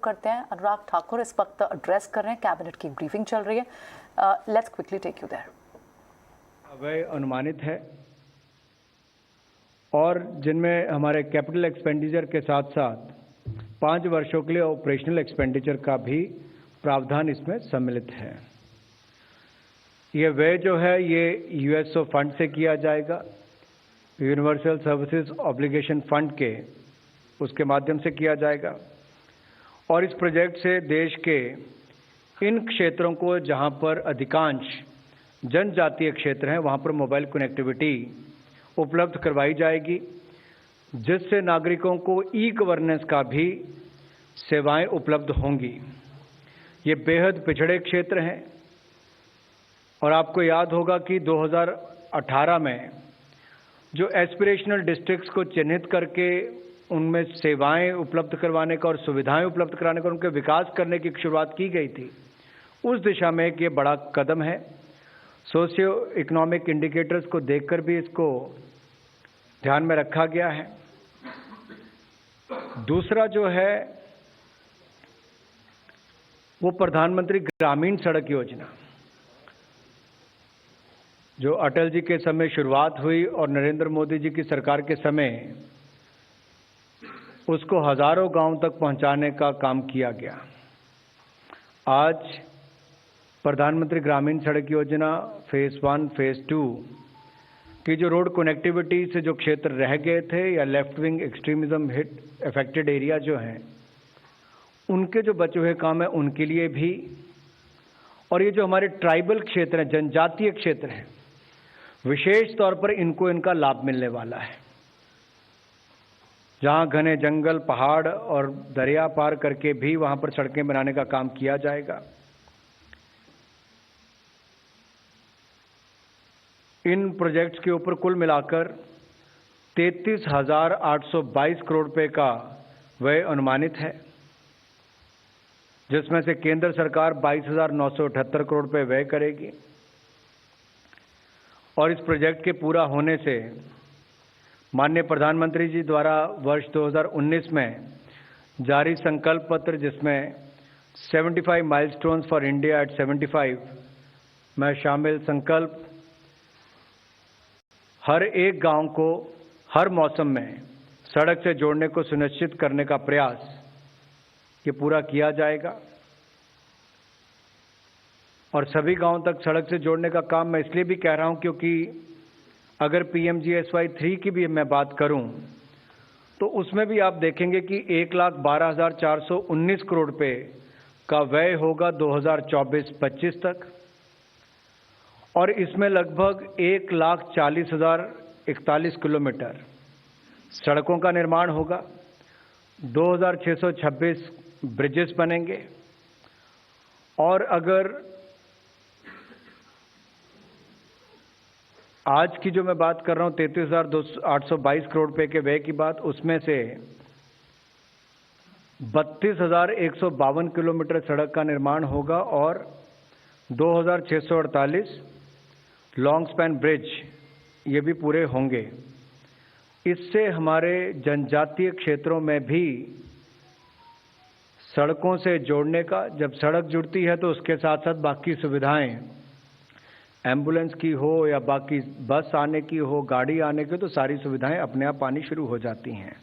करते हैं। अनुराग ठाकुर इस वक्त एड्रेस कर रहे हैं, कैबिनेट की ब्रीफिंग चल रही है। Let's quickly take you there. व्यय अनुमानित है और जिनमें हमारे कैपिटल एक्सपेंडिचर के साथ साथ 5 वर्षों के लिए ऑपरेशनल एक्सपेंडिचर का भी प्रावधान इसमें सम्मिलित है। ये व्यय जो है ये यूएसओ फंड से किया जाएगा, यूनिवर्सल सर्विसेज ऑब्लिगेशन फंड के उसके माध्यम से किया जाएगा और इस प्रोजेक्ट से देश के इन क्षेत्रों को जहां पर अधिकांश जनजातीय क्षेत्र हैं वहां पर मोबाइल कनेक्टिविटी उपलब्ध करवाई जाएगी, जिससे नागरिकों को ई गवर्नेंस का भी सेवाएं उपलब्ध होंगी। ये बेहद पिछड़े क्षेत्र हैं और आपको याद होगा कि 2018 में जो एस्पिरेशनल डिस्ट्रिक्ट्स को चिन्हित करके उनमें सेवाएं उपलब्ध करवाने का और सुविधाएं उपलब्ध कराने का, उनके विकास करने की शुरुआत की गई थी। उस दिशा में एक ये बड़ा कदम है। सोशियो इकोनॉमिक इंडिकेटर्स को देखकर भी इसको ध्यान में रखा गया है। दूसरा जो है वो प्रधानमंत्री ग्रामीण सड़क योजना, जो अटल जी के समय शुरुआत हुई और नरेंद्र मोदी जी की सरकार के समय उसको हजारों गांव तक पहुंचाने का काम किया गया। आज प्रधानमंत्री ग्रामीण सड़क योजना फेज 1, फेज 2 की जो रोड कनेक्टिविटी से जो क्षेत्र रह गए थे या left wing extremism hit affected area जो हैं, उनके जो बचे हुए काम है उनके लिए भी, और ये जो हमारे ट्राइबल क्षेत्र हैं, जनजातीय क्षेत्र हैं, विशेष तौर पर इनको इनका लाभ मिलने वाला है। जहां घने जंगल, पहाड़ और दरिया पार करके भी वहां पर सड़कें बनाने का काम किया जाएगा। इन प्रोजेक्ट्स के ऊपर कुल मिलाकर 33,822 करोड़ रुपए का व्यय अनुमानित है, जिसमें से केंद्र सरकार 22,978 करोड़ रुपए व्यय करेगी और इस प्रोजेक्ट के पूरा होने से माननीय प्रधानमंत्री जी द्वारा वर्ष 2019 में जारी संकल्प पत्र, जिसमें 75 माइलस्टोन्स फॉर इंडिया एट 75 में शामिल संकल्प हर एक गांव को हर मौसम में सड़क से जोड़ने को सुनिश्चित करने का प्रयास ये पूरा किया जाएगा। और सभी गांवों तक सड़क से जोड़ने का काम मैं इसलिए भी कह रहा हूं क्योंकि अगर PMGSY 3 की भी मैं बात करूं तो उसमें भी आप देखेंगे कि 1,12,419 करोड़ रुपए का व्यय होगा 2024-25 तक और इसमें लगभग 1,40,041 किलोमीटर सड़कों का निर्माण होगा, 2,626 ब्रिजेस बनेंगे और अगर आज की जो मैं बात कर रहा हूं 33,822 करोड़ रुपए के व्यय की बात, उसमें से 32,152 किलोमीटर सड़क का निर्माण होगा और 2,648 लॉन्ग स्पैन ब्रिज ये भी पूरे होंगे। इससे हमारे जनजातीय क्षेत्रों में भी सड़कों से जोड़ने का, जब सड़क जुड़ती है तो उसके साथ साथ बाकी सुविधाएं, एम्बुलेंस की हो या बाकी बस आने की हो, गाड़ी आने की, तो सारी सुविधाएं अपने आप आनी शुरू हो जाती हैं।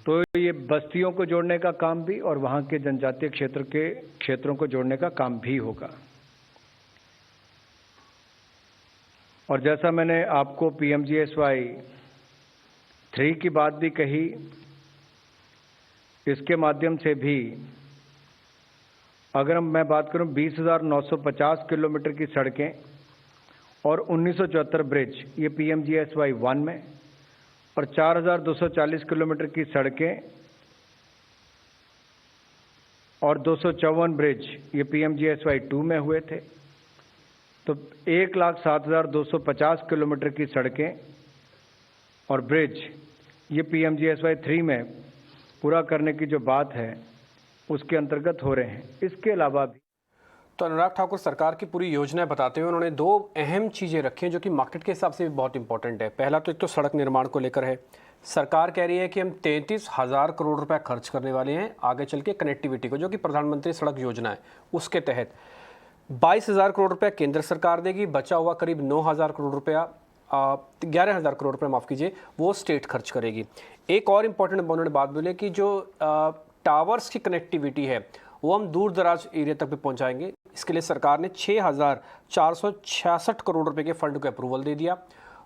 तो ये बस्तियों को जोड़ने का काम भी और वहां के जनजातीय क्षेत्रों को जोड़ने का काम भी होगा। और जैसा मैंने आपको PMGSY 3 की बात भी कही, इसके माध्यम से भी अगर मैं बात करूं 20,950 किलोमीटर की सड़कें और 1974 ब्रिज ये PMGSY 1 में और 4,240 किलोमीटर की सड़कें और 254 ब्रिज ये PMGSY 2 में हुए थे। तो 1,07,250 किलोमीटर की सड़कें और ब्रिज ये PMGSY 3 में पूरा करने की जो बात है उसके अंतर्गत हो रहे हैं। इसके अलावा भी तो अनुराग ठाकुर सरकार की पूरी योजनाएं बताते हुए उन्होंने 2 अहम चीज़ें रखी हैं जो कि मार्केट के हिसाब से भी बहुत इंपॉर्टेंट है। पहला तो एक तो सड़क निर्माण को लेकर है, सरकार कह रही है कि हम 33,000 करोड़ रुपए खर्च करने वाले हैं आगे चल के कनेक्टिविटी को, जो कि प्रधानमंत्री सड़क योजना है उसके तहत। 22,000 करोड़ रुपए केंद्र सरकार देगी, बचा हुआ करीब 9,000 करोड़ रुपया 11,000 करोड़ रुपए माफ़ कीजिए वो स्टेट खर्च करेगी। एक और इम्पॉर्टेंट उन्होंने बात बोली कि जो टावर्स की कनेक्टिविटी है वो हम दूर दराज एरिया तक भी पहुंचाएंगे। इसके लिए सरकार ने 6,466 करोड़ रुपए के फंड को अप्रूवल दे दिया।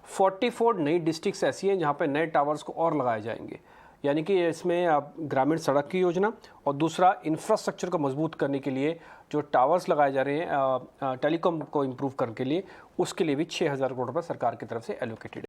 44 नई डिस्ट्रिक्ट्स ऐसी हैं जहां पे नए टावर्स को और लगाए जाएंगे, यानी कि इसमें ग्रामीण सड़क की योजना और दूसरा इंफ्रास्ट्रक्चर को मजबूत करने के लिए जो टावर्स लगाए जा रहे हैं टेलीकॉम को इम्प्रूव करने के लिए, उसके लिए भी 6,000 करोड़ रुपये सरकार की तरफ से एलोकेटेड है।